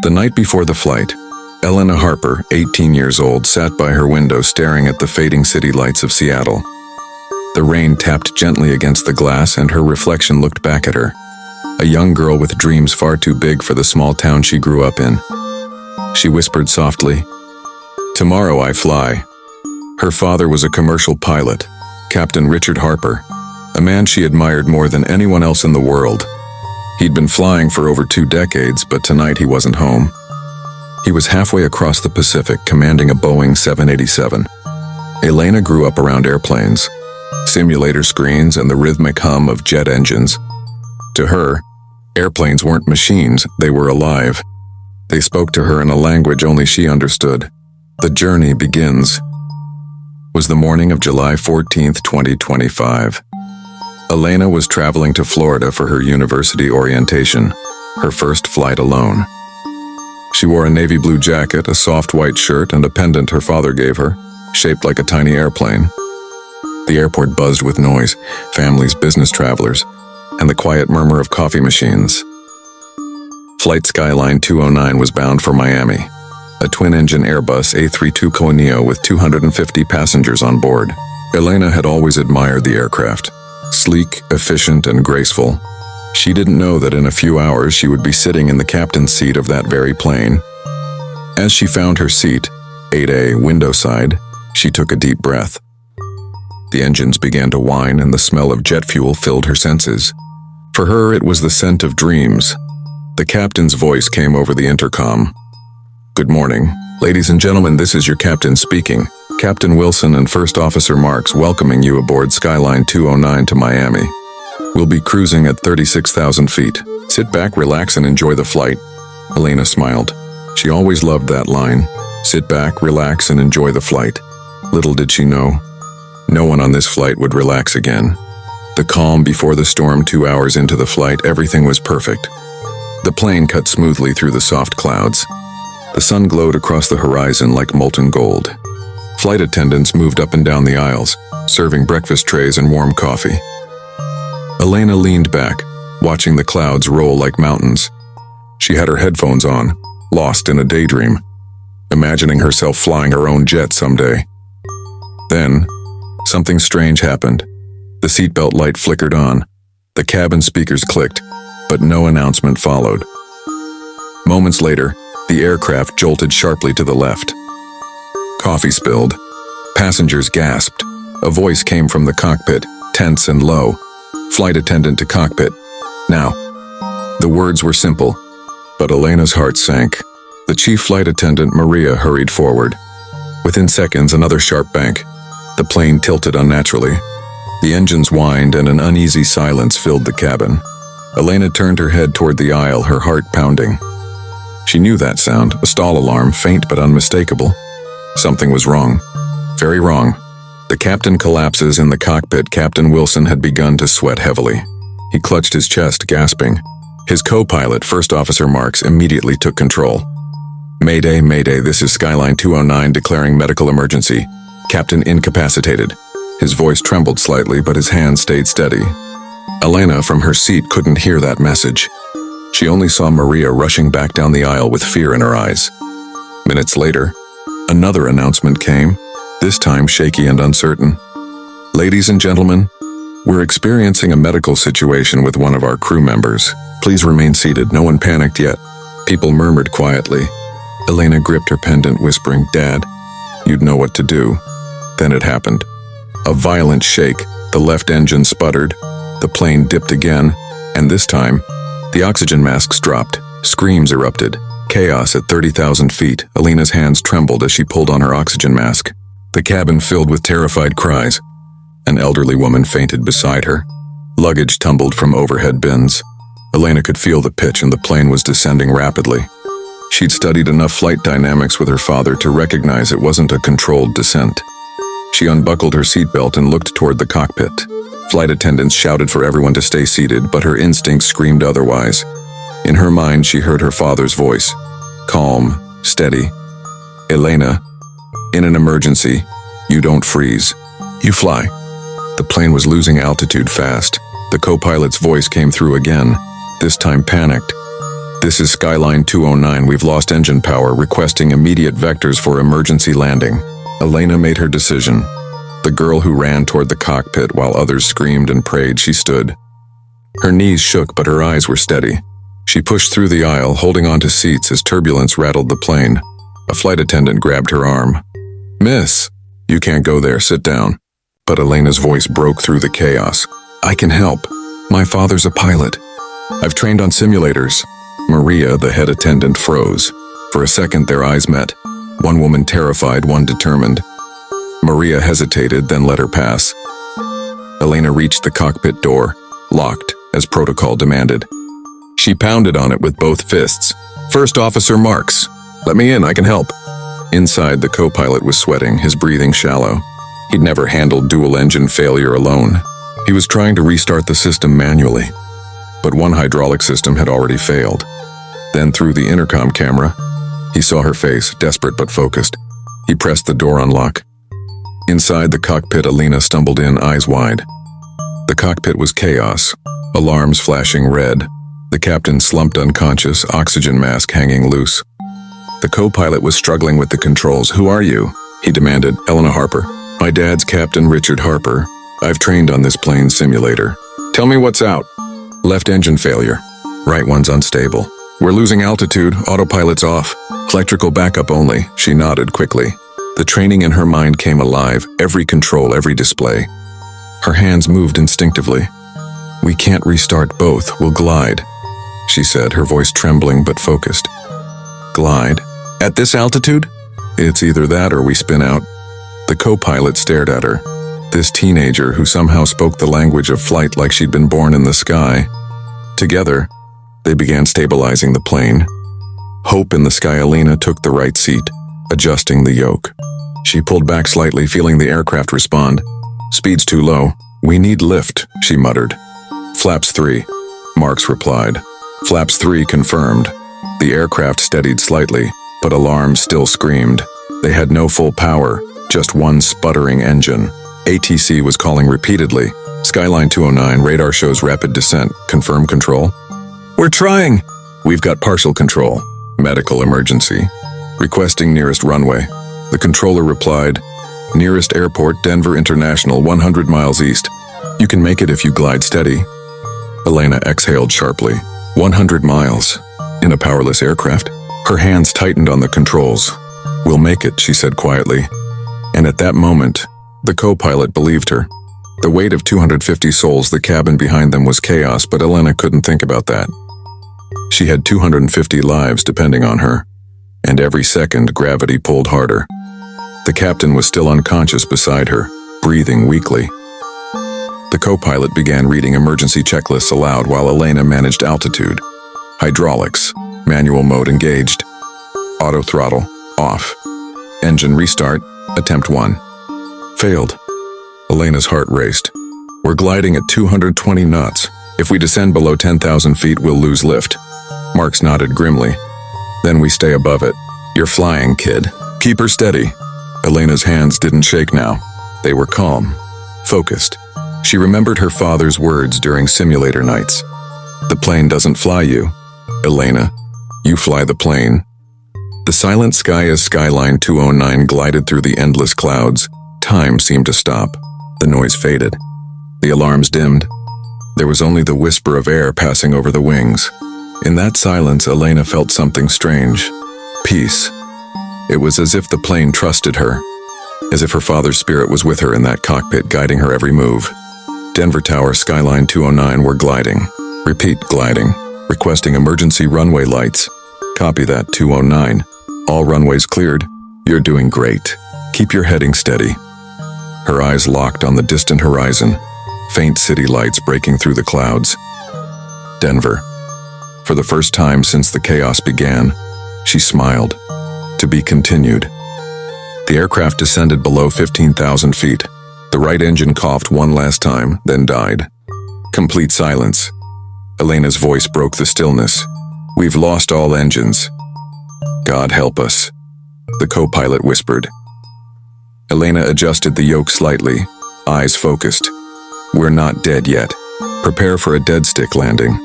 The night before the flight, Elena Harper, 18 years old, sat by her window staring at the fading city lights of Seattle. The rain tapped gently against the glass and her reflection looked back at her, a young girl with dreams far too big for the small town she grew up in. She whispered softly, "Tomorrow I fly." Her father was a commercial pilot, Captain Richard Harper, a man she admired more than anyone else in the world. He'd been flying for over 2 decades, but tonight he wasn't home. He was halfway across the Pacific, commanding a Boeing 787. Elena grew up around airplanes, simulator screens, and the rhythmic hum of jet engines. To her, airplanes weren't machines, they were alive. They spoke to her in a language only she understood. The journey begins. It was the morning of July 14th, 2025. Elena was traveling to Florida for her university orientation, her first flight alone. She wore a navy blue jacket, a soft white shirt, and a pendant her father gave her, shaped like a tiny airplane. The airport buzzed with noise, families, business travelers, and the quiet murmur of coffee machines. Flight Skyline 209 was bound for Miami, a twin-engine Airbus A320neo with 250 passengers on board. Elena had always admired the aircraft, sleek, efficient, and graceful. She didn't know that in a few hours she would be sitting in the captain's seat of that very plane. As she found her seat, 8A, window side, she took a deep breath. The engines began to whine and the smell of jet fuel filled her senses. For her, it was the scent of dreams. The captain's voice came over the intercom. "Good morning. Ladies and gentlemen, this is your captain speaking. Captain Wilson and First Officer Marks welcoming you aboard Skyline 209 to Miami. We'll be cruising at 36,000 feet. Sit back, relax, and enjoy the flight." Elena smiled. She always loved that line. Sit back, relax, and enjoy the flight. Little did she know, no one on this flight would relax again. The calm before the storm. 2 hours into the flight, everything was perfect. The plane cut smoothly through the soft clouds. The sun glowed across the horizon like molten gold. Flight attendants moved up and down the aisles, serving breakfast trays and warm coffee. Elena leaned back, watching the clouds roll like mountains. She had her headphones on, lost in a daydream, imagining herself flying her own jet someday. Then, something strange happened. The seatbelt light flickered on, the cabin speakers clicked, but no announcement followed. Moments later, the aircraft jolted sharply to the left. Coffee spilled. Passengers gasped. A voice came from the cockpit, tense and low. "Flight attendant to cockpit. Now." The words were simple, but Elena's heart sank. The chief flight attendant, Maria, hurried forward. Within seconds, another sharp bank. The plane tilted unnaturally. The engines whined and an uneasy silence filled the cabin. Elena turned her head toward the aisle, her heart pounding. She knew that sound, a stall alarm, faint but unmistakable. Something was wrong. Very wrong. The captain collapses in the cockpit. Captain Wilson had begun to sweat heavily. He clutched his chest, gasping. His co-pilot, First Officer Marks, immediately took control. "Mayday, mayday, this is Skyline 209 declaring medical emergency. Captain incapacitated." His voice trembled slightly, but his hand stayed steady. Elena, from her seat, couldn't hear that message. She only saw Maria rushing back down the aisle with fear in her eyes. Minutes later, another announcement came, this time shaky and uncertain. "Ladies and gentlemen, we're experiencing a medical situation with one of our crew members. Please remain seated. No one panicked yet." People murmured quietly. Elena gripped her pendant, whispering, "Dad, you'd know what to do." Then it happened. A violent shake, the left engine sputtered, the plane dipped again, and this time, the oxygen masks dropped. Screams erupted. Chaos at 30,000 feet. Elena's hands trembled as she pulled on her oxygen mask. The cabin filled with terrified cries. An elderly woman fainted beside her. Luggage tumbled from overhead bins. Elena could feel the pitch and the plane was descending rapidly. She'd studied enough flight dynamics with her father to recognize it wasn't a controlled descent. She unbuckled her seatbelt and looked toward the cockpit. Flight attendants shouted for everyone to stay seated, but her instincts screamed otherwise. In her mind, she heard her father's voice. Calm, steady. "Elena, in an emergency, you don't freeze. You fly." The plane was losing altitude fast. The co-pilot's voice came through again, this time panicked. This is Skyline 209. We've lost engine power, requesting immediate vectors for emergency landing. Elena made her decision. The girl who ran toward the cockpit while others screamed and prayed, she stood. Her knees shook, but her eyes were steady. She pushed through the aisle, holding onto seats as turbulence rattled the plane. A flight attendant grabbed her arm. "Miss, you can't go there, sit down." But Elena's voice broke through the chaos. "I can help. My father's a pilot. I've trained on simulators." Maria, the head attendant, froze. For a second, their eyes met. One woman terrified, one determined. Maria hesitated, then let her pass. Elena reached the cockpit door, locked, as protocol demanded. She pounded on it with both fists. "First Officer Marks, let me in, I can help." Inside, the co-pilot was sweating, his breathing shallow. He'd never handled dual-engine failure alone. He was trying to restart the system manually, but one hydraulic system had already failed. Then through the intercom camera, he saw her face, desperate but focused. He pressed the door unlock. Inside the cockpit, Elena stumbled in, eyes wide. The cockpit was chaos, alarms flashing red. The captain slumped unconscious, oxygen mask hanging loose. The co-pilot was struggling with the controls. "Who are you?" he demanded. "Elena Harper." "My dad's Captain Richard Harper. I've trained on this plane simulator." "Tell me what's out." "Left engine failure. Right one's unstable. We're losing altitude, autopilot's off. Electrical backup only." She nodded quickly. The training in her mind came alive, every control, every display. Her hands moved instinctively. "We can't restart both, we'll glide," she said, her voice trembling but focused. "Glide? At this altitude?" "It's either that or we spin out." The co-pilot stared at her. This teenager who somehow spoke the language of flight like she'd been born in the sky. Together, they began stabilizing the plane. Hope in the sky, Elena took the right seat, adjusting the yoke. She pulled back slightly, feeling the aircraft respond. "Speed's too low. We need lift," she muttered. "Flaps 3, Marks replied. "Flaps 3 confirmed." The aircraft steadied slightly, but alarms still screamed. They had no full power, just one sputtering engine. ATC was calling repeatedly. "Skyline 209, radar shows rapid descent. Confirm control?" "We're trying." "We've got partial control. Medical emergency. Requesting nearest runway." The controller replied, "Nearest airport, Denver International, 100 miles east. You can make it if you glide steady." Elena exhaled sharply. 100 miles. In a powerless aircraft? Her hands tightened on the controls. "We'll make it," she said quietly. And at that moment, the co-pilot believed her. The weight of 250 souls, the cabin behind them was chaos, but Elena couldn't think about that. She had 250 lives depending on her, and every second gravity pulled harder. The captain was still unconscious beside her, breathing weakly. The co-pilot began reading emergency checklists aloud while Elena managed altitude. Hydraulics, manual mode engaged. Auto throttle, off. Engine restart, attempt 1. Failed. Elena's heart raced. "We're gliding at 220 knots. If we descend below 10,000 feet, we'll lose lift." Marks nodded grimly. "Then we stay above it. You're flying, kid. Keep her steady." Elena's hands didn't shake now. They were calm, focused. She remembered her father's words during simulator nights. "The plane doesn't fly you, Elena. You fly the plane." The silent sky as Skyline 209 glided through the endless clouds. Time seemed to stop. The noise faded. The alarms dimmed. There was only the whisper of air passing over the wings. In that silence, Elena felt something strange. Peace. It was as if the plane trusted her, as if her father's spirit was with her in that cockpit, guiding her every move. Denver Tower, Skyline 209 were gliding. Repeat, gliding. Requesting emergency runway lights. Copy that, 209. All runways cleared. You're doing great. Keep your heading steady. Her eyes locked on the distant horizon, faint city lights breaking through the clouds. Denver. For the first time since the chaos began, she smiled. To be continued. The aircraft descended below 15,000 feet. The right engine coughed one last time, then died. Complete silence. Elena's voice broke the stillness. "We've lost all engines." "God help us," the co-pilot whispered. Elena adjusted the yoke slightly, eyes focused. "We're not dead yet. Prepare for a dead stick landing."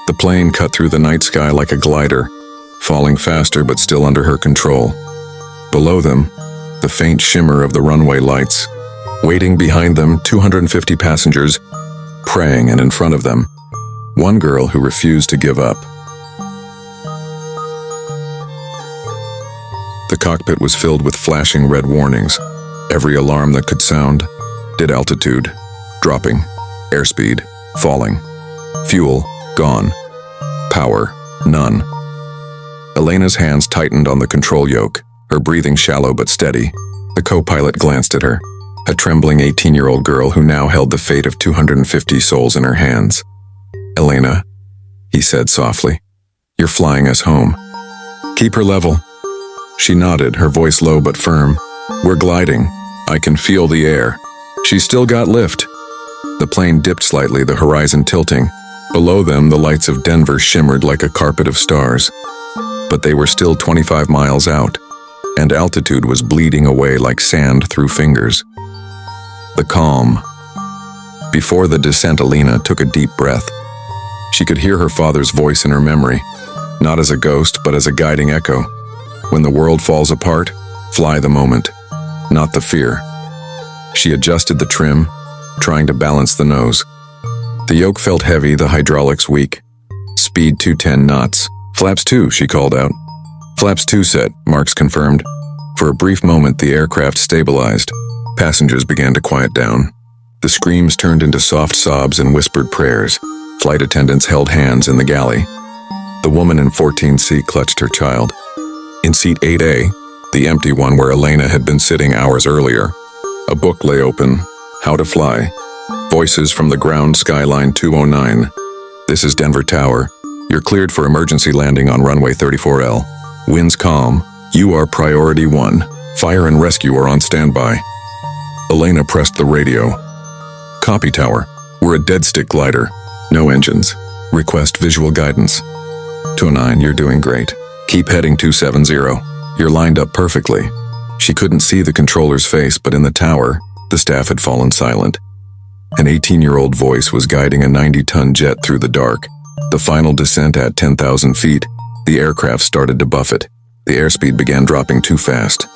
The plane cut through the night sky like a glider, falling faster but still under her control. Below them, the faint shimmer of the runway lights. Waiting behind them, 250 passengers, praying, and in front of them, one girl who refused to give up. The cockpit was filled with flashing red warnings. Every alarm that could sound did: altitude, dropping, airspeed, falling, fuel, gone, power, none. Elena's hands tightened on the control yoke, her breathing shallow but steady. The co-pilot glanced at her, a trembling 18-year-old girl who now held the fate of 250 souls in her hands. "Elena," he said softly, "you're flying us home. Keep her level." She nodded, her voice low but firm. "We're gliding. I can feel the air." She's still got lift. The plane dipped slightly, the horizon tilting. Below them, the lights of Denver shimmered like a carpet of stars. But they were still 25 miles out, and altitude was bleeding away like sand through fingers. The calm. Before the descent, Elena took a deep breath. She could hear her father's voice in her memory, not as a ghost, but as a guiding echo. When the world falls apart, fly the moment, not the fear. She adjusted the trim, trying to balance the nose. The yoke felt heavy, the hydraulics weak. Speed 210 knots. "Flaps 2, she called out. "Flaps 2 set," Marks confirmed. For a brief moment, the aircraft stabilized. Passengers began to quiet down. The screams turned into soft sobs and whispered prayers. Flight attendants held hands in the galley. The woman in 14C clutched her child. In seat 8A, the empty one where Elena had been sitting hours earlier, a book lay open, How to Fly. Voices from the ground skyline 209. "This is Denver Tower. You're cleared for emergency landing on runway 34L. Winds calm. You are priority 1. Fire and rescue are on standby." Elena pressed the radio. "Copy, Tower. We're a dead-stick glider. No engines. Request visual guidance." 209, "You're doing great. Keep heading 270. You're lined up perfectly." She couldn't see the controller's face, but in the tower, the staff had fallen silent. An 18-year-old voice was guiding a 90-ton jet through the dark. The final descent at 10,000 feet, the aircraft started to buffet. The airspeed began dropping too fast.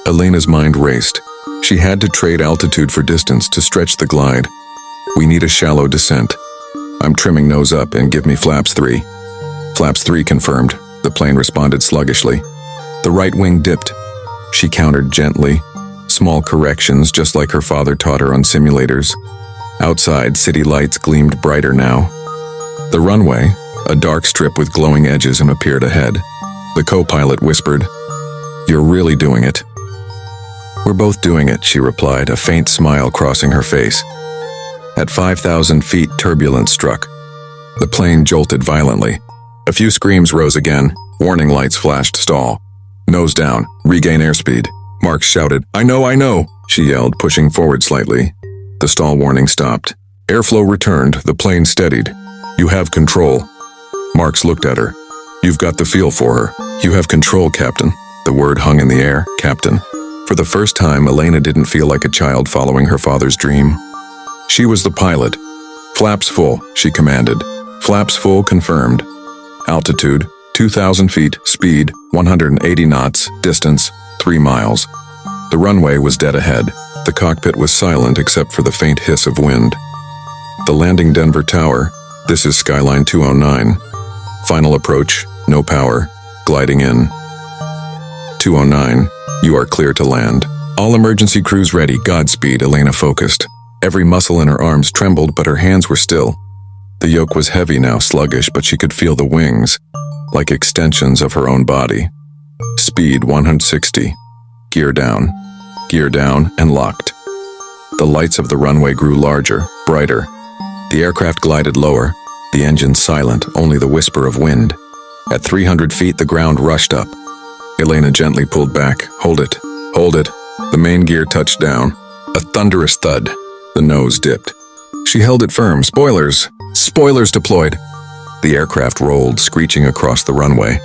Elena's mind raced. She had to trade altitude for distance to stretch the glide. "We need a shallow descent. I'm trimming nose up and give me flaps 3. "Flaps 3 confirmed," the plane responded sluggishly. The right wing dipped. She countered gently. Small corrections, just like her father taught her on simulators. Outside, city lights gleamed brighter now. The runway, a dark strip with glowing edges, appeared ahead. The co-pilot whispered, "You're really doing it." "We're both doing it," she replied, a faint smile crossing her face. At 5,000 feet, turbulence struck. The plane jolted violently. A few screams rose again. Warning lights flashed. "Stall. Nose down. Regain airspeed." Marks shouted, I know," she yelled, pushing forward slightly. The stall warning stopped. Airflow returned. The plane steadied. "You have control." Marks looked at her. "You've got the feel for her." "You have control, Captain." The word hung in the air. Captain. For the first time, Elena didn't feel like a child following her father's dream. She was the pilot. "Flaps full," she commanded. "Flaps full confirmed." Altitude, 2,000 feet, speed, 180 knots, distance, 3 miles. The runway was dead ahead. The cockpit was silent except for the faint hiss of wind. The landing Denver Tower, this is Skyline 209. Final approach, no power, gliding in. 209, you are clear to land. All emergency crews ready, Godspeed, Elena focused. Every muscle in her arms trembled, but her hands were still. The yoke was heavy now, sluggish, but she could feel the wings, like extensions of her own body. Speed 160. Gear down, and locked. The lights of the runway grew larger, brighter. The aircraft glided lower, the engine silent, only the whisper of wind. At 300 feet, the ground rushed up. Elena gently pulled back. Hold it. The main gear touched down. A thunderous thud. The nose dipped. She held it firm. Spoilers deployed. The aircraft rolled, screeching across the runway.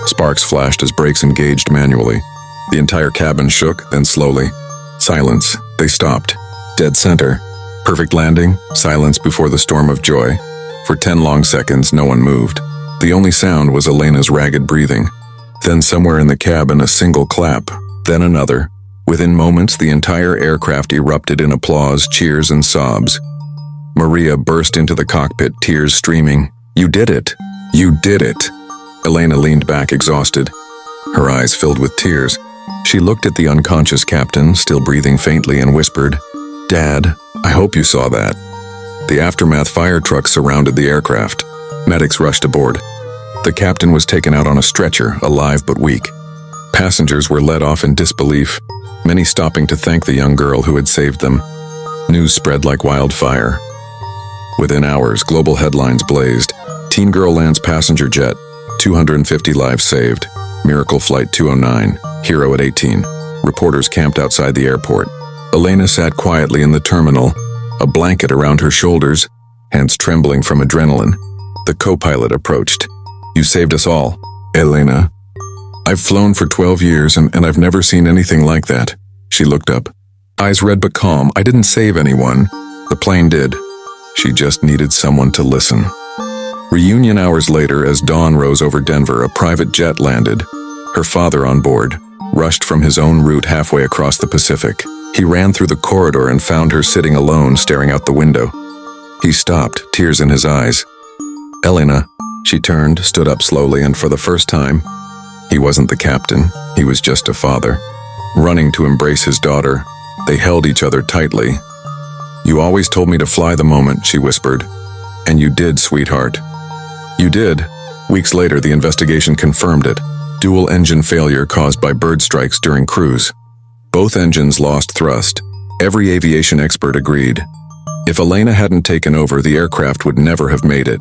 Sparks flashed as brakes engaged manually. The entire cabin shook, then slowly. Silence. They stopped. Dead center. Perfect landing. Silence before the storm of joy. For 10 long seconds, no one moved. The only sound was Elena's ragged breathing. Then somewhere in the cabin, a single clap, then another. Within moments, the entire aircraft erupted in applause, cheers, and sobs. Maria burst into the cockpit, tears streaming. "You did it! You did it!" Elena leaned back, exhausted. Her eyes filled with tears. She looked at the unconscious captain, still breathing faintly, and whispered, "Dad, I hope you saw that." The aftermath fire trucks surrounded the aircraft. Medics rushed aboard. The captain was taken out on a stretcher, alive but weak. Passengers were led off in disbelief, many stopping to thank the young girl who had saved them. News spread like wildfire. Within hours, global headlines blazed. Teen girl lands passenger jet, 250 lives saved. Miracle Flight 209, hero at 18. Reporters camped outside the airport. Elena sat quietly in the terminal, a blanket around her shoulders, hands trembling from adrenaline. The co-pilot approached. "You saved us all, Elena. I've flown for 12 years and I've never seen anything like that." She looked up. Eyes red but calm. "I didn't save anyone. The plane did. She just needed someone to listen." Reunion hours later, as dawn rose over Denver, a private jet landed. Her father on board, rushed from his own route halfway across the Pacific. He ran through the corridor and found her sitting alone, staring out the window. He stopped, tears in his eyes. "Elena." She turned, stood up slowly, and for the first time, he wasn't the captain, he was just a father. Running to embrace his daughter, they held each other tightly. "You always told me to fly the moment," she whispered. "And you did, sweetheart. You did." Weeks later, the investigation confirmed it. Dual engine failure caused by bird strikes during cruise. Both engines lost thrust. Every aviation expert agreed. If Elena hadn't taken over, the aircraft would never have made it.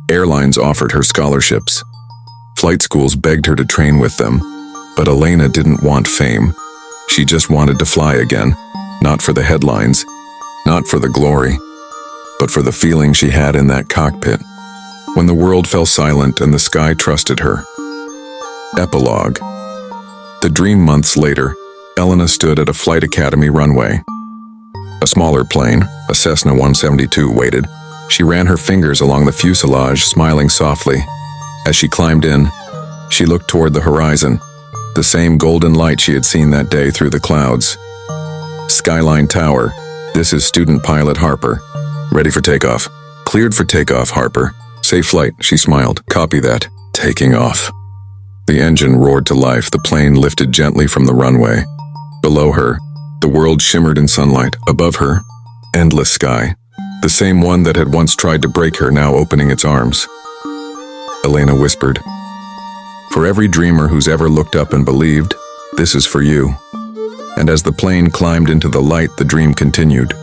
Airlines offered her scholarships. Flight schools begged her to train with them. But Elena didn't want fame. She just wanted to fly again. Not for the headlines, not for the glory, but for the feeling she had in that cockpit. When the world fell silent and the sky trusted her. Epilogue. The dream months later, Elena stood at a flight academy runway. A smaller plane, a Cessna 172, waited. She ran her fingers along the fuselage, smiling softly. As she climbed in, she looked toward the horizon, the same golden light she had seen that day through the clouds. "Skyline Tower, this is student pilot Harper. Ready for takeoff." "Cleared for takeoff, Harper." "Safe flight," she smiled. "Copy that." Taking off. The engine roared to life, the plane lifted gently from the runway. Below her, the world shimmered in sunlight. Above her, endless sky. The same one that had once tried to break her, now opening its arms. Elena whispered, "For every dreamer who's ever looked up and believed, this is for you." And as the plane climbed into the light, the dream continued.